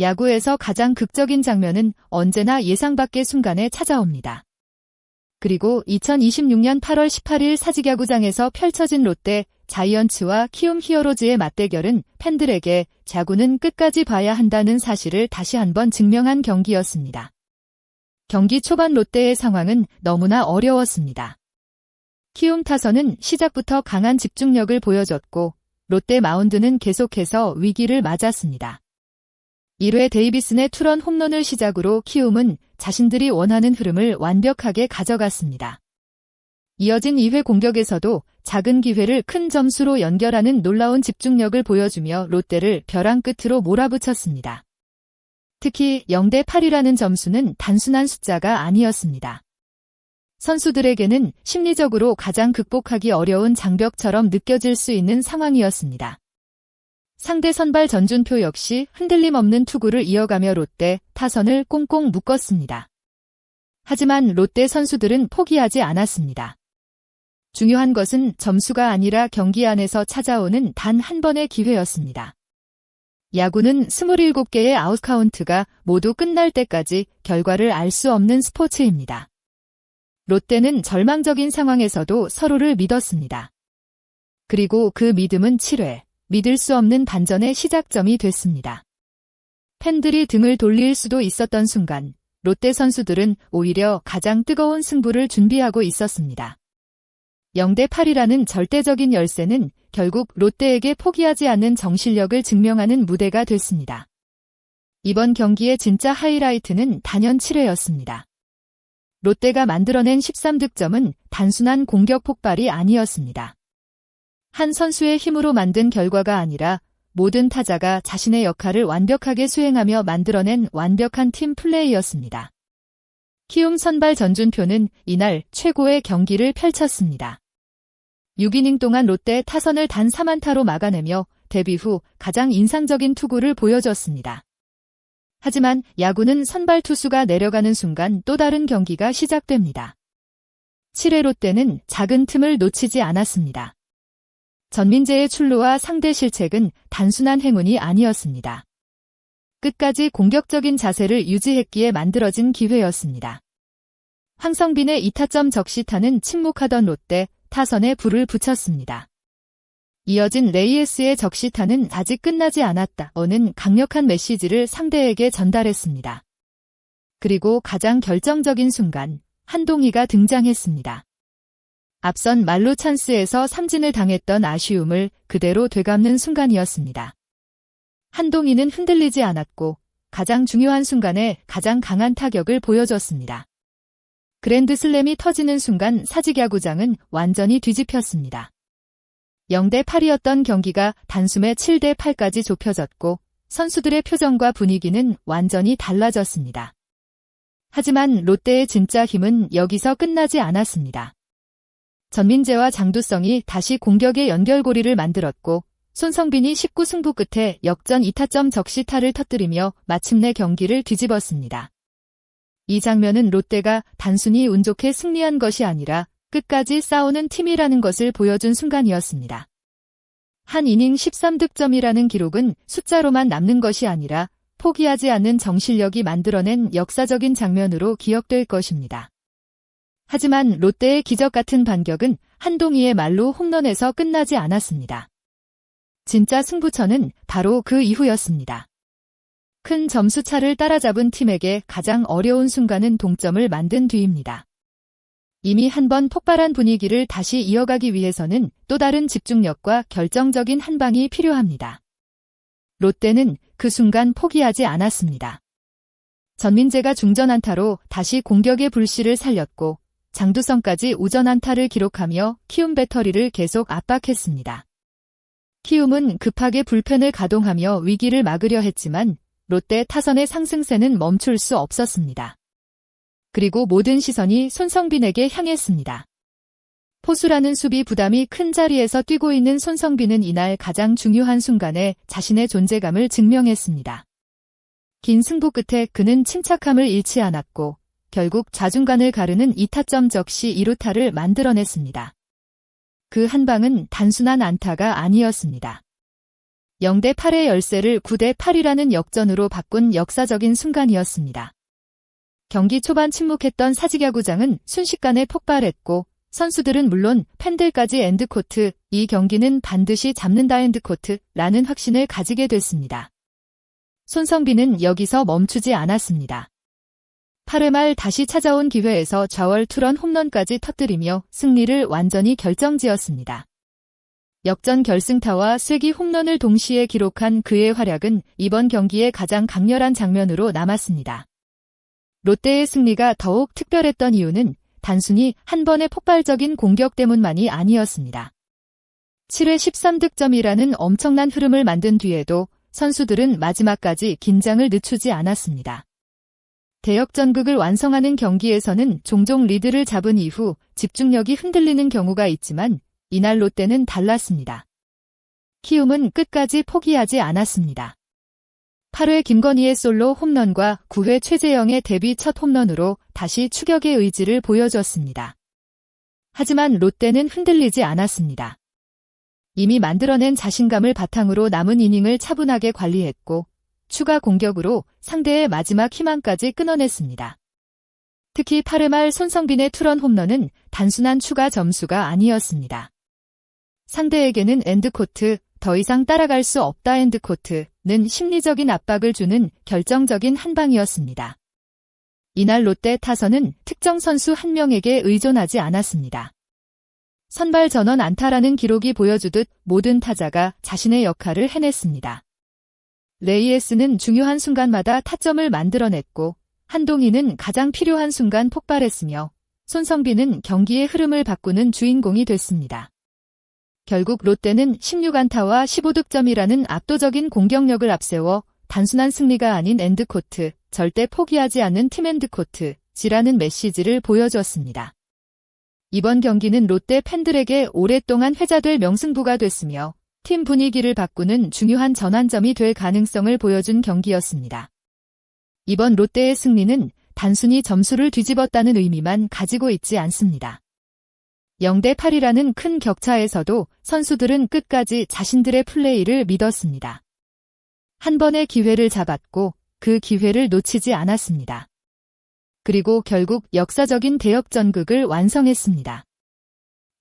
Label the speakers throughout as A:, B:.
A: 야구에서 가장 극적인 장면은 언제나 예상 밖의 순간에 찾아옵니다. 그리고 2026년 8월 18일 사직야구장에서 펼쳐진 롯데 자이언츠와 키움 히어로즈의 맞대결은 팬들에게 야구는 끝까지 봐야 한다는 사실을 다시 한번 증명한 경기였습니다. 경기 초반 롯데의 상황은 너무나 어려웠습니다. 키움 타선은 시작부터 강한 집중력을 보여줬고 롯데 마운드는 계속해서 위기를 맞았습니다. 1회 데이비슨의 투런 홈런을 시작으로 키움은 자신들이 원하는 흐름을 완벽하게 가져갔습니다. 이어진 2회 공격에서도 작은 기회를 큰 점수로 연결하는 놀라운 집중력을 보여주며 롯데를 벼랑 끝으로 몰아붙였습니다. 특히 0대8이라는 점수는 단순한 숫자가 아니었습니다. 선수들에게는 심리적으로 가장 극복하기 어려운 장벽처럼 느껴질 수 있는 상황이었습니다. 상대 선발 전준표 역시 흔들림 없는 투구를 이어가며 롯데 타선을 꽁꽁 묶었습니다. 하지만 롯데 선수들은 포기하지 않았습니다. 중요한 것은 점수가 아니라 경기 안에서 찾아오는 단 한 번의 기회였습니다. 야구는 27개의 아웃카운트가 모두 끝날 때까지 결과를 알 수 없는 스포츠입니다. 롯데는 절망적인 상황에서도 서로를 믿었습니다. 그리고 그 믿음은 7회, 믿을 수 없는 반전의 시작점이 됐습니다. 팬들이 등을 돌릴 수도 있었던 순간, 롯데 선수들은 오히려 가장 뜨거운 승부를 준비하고 있었습니다. 0대8이라는 절대적인 열세는 결국 롯데에게 포기하지 않는 정실력을 증명하는 무대가 됐습니다. 이번 경기의 진짜 하이라이트는 단연 7회였습니다. 롯데가 만들어낸 13득점은 단순한 공격 폭발이 아니었습니다. 한 선수의 힘으로 만든 결과가 아니라 모든 타자가 자신의 역할을 완벽하게 수행하며 만들어낸 완벽한 팀 플레이였습니다. 키움 선발 전준표는 이날 최고의 경기를 펼쳤습니다. 6이닝 동안 롯데 타선을 단 3안타로 막아내며 데뷔 후 가장 인상적인 투구를 보여줬습니다. 하지만 야구는 선발 투수가 내려가는 순간 또 다른 경기가 시작됩니다. 7회 롯데는 작은 틈을 놓치지 않았습니다. 전민재의 출루와 상대 실책은 단순한 행운이 아니었습니다. 끝까지 공격적인 자세를 유지했기에 만들어진 기회였습니다. 황성빈의 2타점 적시타는 침묵하던 롯데 타선에 불을 붙였습니다. 이어진 레이에스의 적시타는 아직 끝나지 않았다는 강력한 메시지를 상대에게 전달했습니다. 그리고 가장 결정적인 순간 한동희가 등장했습니다. 앞선 말루 찬스에서 삼진을 당했던 아쉬움을 그대로 되갚는 순간이었습니다. 한동희는 흔들리지 않았고 가장 중요한 순간에 가장 강한 타격을 보여줬습니다. 그랜드슬램이 터지는 순간 사직야구장은 완전히 뒤집혔습니다. 0대8이었던 경기가 단숨에 7대8까지 좁혀졌고 선수들의 표정과 분위기는 완전히 달라졌습니다. 하지만 롯데의 진짜 힘은 여기서 끝나지 않았습니다. 전민재와 장두성이 다시 공격의 연결고리를 만들었고 손성빈이 19승부 끝에 역전 2타점 적시타를 터뜨리며 마침내 경기를 뒤집었습니다. 이 장면은 롯데가 단순히 운 좋게 승리한 것이 아니라 끝까지 싸우는 팀이라는 것을 보여준 순간이었습니다. 한 이닝 13득점이라는 기록은 숫자로만 남는 것이 아니라 포기하지 않는 정실력이 만들어낸 역사적인 장면으로 기억될 것입니다. 하지만 롯데의 기적 같은 반격은 한동희의 말로 홈런에서 끝나지 않았습니다. 진짜 승부처는 바로 그 이후였습니다. 큰 점수차를 따라잡은 팀에게 가장 어려운 순간은 동점을 만든 뒤입니다. 이미 한번 폭발한 분위기를 다시 이어가기 위해서는 또 다른 집중력과 결정적인 한 방이 필요합니다. 롯데는 그 순간 포기하지 않았습니다. 전민재가 중전 안타로 다시 공격의 불씨를 살렸고 장두성까지 우전 안타를 기록하며 키움 배터리를 계속 압박했습니다. 키움은 급하게 불펜을 가동하며 위기를 막으려 했지만 롯데 타선의 상승세는 멈출 수 없었습니다. 그리고 모든 시선이 손성빈에게 향했습니다. 포수라는 수비 부담이 큰 자리에서 뛰고 있는 손성빈은 이날 가장 중요한 순간에 자신의 존재감을 증명했습니다. 긴 승부 끝에 그는 침착함을 잃지 않았고 결국 좌중간을 가르는 2타점 적시 2루타를 만들어냈습니다. 그 한 방은 단순한 안타가 아니었습니다. 0대 8의 열세를 9대 8이라는 역전으로 바꾼 역사적인 순간이었습니다. 경기 초반 침묵했던 사직야구장은 순식간에 폭발했고 선수들은 물론 팬들까지 엔드코트, 이 경기는 반드시 잡는다 엔드코트라는 확신을 가지게 됐습니다. 손성빈은 여기서 멈추지 않았습니다. 8회 말 다시 찾아온 기회에서 좌월 투런 홈런까지 터뜨리며 승리를 완전히 결정지었습니다. 역전 결승타와 쐐기 홈런을 동시에 기록한 그의 활약은 이번 경기의 가장 강렬한 장면으로 남았습니다. 롯데의 승리가 더욱 특별했던 이유는 단순히 한 번의 폭발적인 공격 때문만이 아니었습니다. 7회 13득점이라는 엄청난 흐름을 만든 뒤에도 선수들은 마지막까지 긴장을 늦추지 않았습니다. 대역전극을 완성하는 경기에서는 종종 리드를 잡은 이후 집중력이 흔들리는 경우가 있지만 이날 롯데는 달랐습니다. 키움은 끝까지 포기하지 않았습니다. 8회 김건희의 솔로 홈런과 9회 최재영의 데뷔 첫 홈런으로 다시 추격의 의지를 보여줬습니다. 하지만 롯데는 흔들리지 않았습니다. 이미 만들어낸 자신감을 바탕으로 남은 이닝을 차분하게 관리했고 추가 공격으로 상대의 마지막 희망까지 끊어냈습니다. 특히 8회 말 손성빈의 투런 홈런은 단순한 추가 점수가 아니었습니다. 상대에게는 엔드코트, 더 이상 따라갈 수 없다 엔드코트는 심리적인 압박을 주는 결정적인 한 방이었습니다. 이날 롯데 타선은 특정 선수 한 명에게 의존하지 않았습니다. 선발 전원 안타라는 기록이 보여주듯 모든 타자가 자신의 역할을 해냈습니다. 레이에스는 중요한 순간마다 타점을 만들어냈고 한동희는 가장 필요한 순간 폭발했으며 손성빈은 경기의 흐름을 바꾸는 주인공이 됐습니다. 결국 롯데는 16안타와 15득점이라는 압도적인 공격력을 앞세워 단순한 승리가 아닌 엔드코트, 절대 포기하지 않는 팀 엔드코트지라는 메시지를 보여주었습니다. 이번 경기는 롯데 팬들에게 오랫동안 회자될 명승부가 됐으며 팀 분위기를 바꾸는 중요한 전환점이 될 가능성을 보여준 경기였습니다. 이번 롯데의 승리는 단순히 점수를 뒤집었다는 의미만 가지고 있지 않습니다. 0대 8이라는 큰 격차에서도 선수들은 끝까지 자신들의 플레이를 믿었습니다. 한 번의 기회를 잡았고 그 기회를 놓치지 않았습니다. 그리고 결국 역사적인 대역전극을 완성했습니다.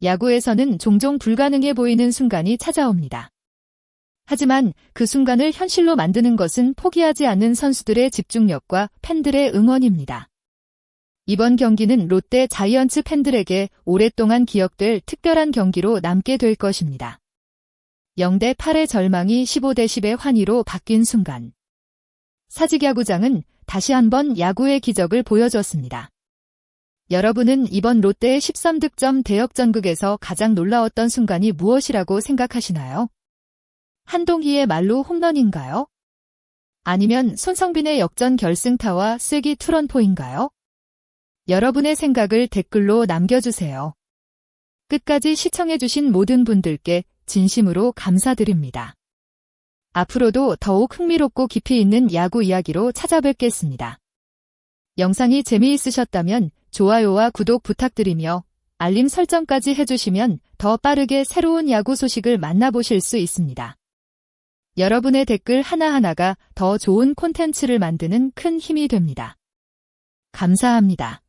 A: 야구에서는 종종 불가능해 보이는 순간이 찾아옵니다. 하지만 그 순간을 현실로 만드는 것은 포기하지 않는 선수들의 집중력과 팬들의 응원입니다. 이번 경기는 롯데 자이언츠 팬들에게 오랫동안 기억될 특별한 경기로 남게 될 것입니다. 0대 8의 절망이 15대 10의 환희로 바뀐 순간. 사직야구장은 다시 한번 야구의 기적을 보여줬습니다. 여러분은 이번 롯데의 13득점 대역전극에서 가장 놀라웠던 순간이 무엇이라고 생각하시나요? 한동희의 말로 홈런인가요? 아니면 손성빈의 역전 결승타와 쐐기 투런포인가요? 여러분의 생각을 댓글로 남겨주세요. 끝까지 시청해주신 모든 분들께 진심으로 감사드립니다. 앞으로도 더욱 흥미롭고 깊이 있는 야구 이야기로 찾아뵙겠습니다. 영상이 재미있으셨다면 좋아요와 구독 부탁드리며 알림 설정까지 해주시면 더 빠르게 새로운 야구 소식을 만나보실 수 있습니다. 여러분의 댓글 하나하나가 더 좋은 콘텐츠를 만드는 큰 힘이 됩니다. 감사합니다.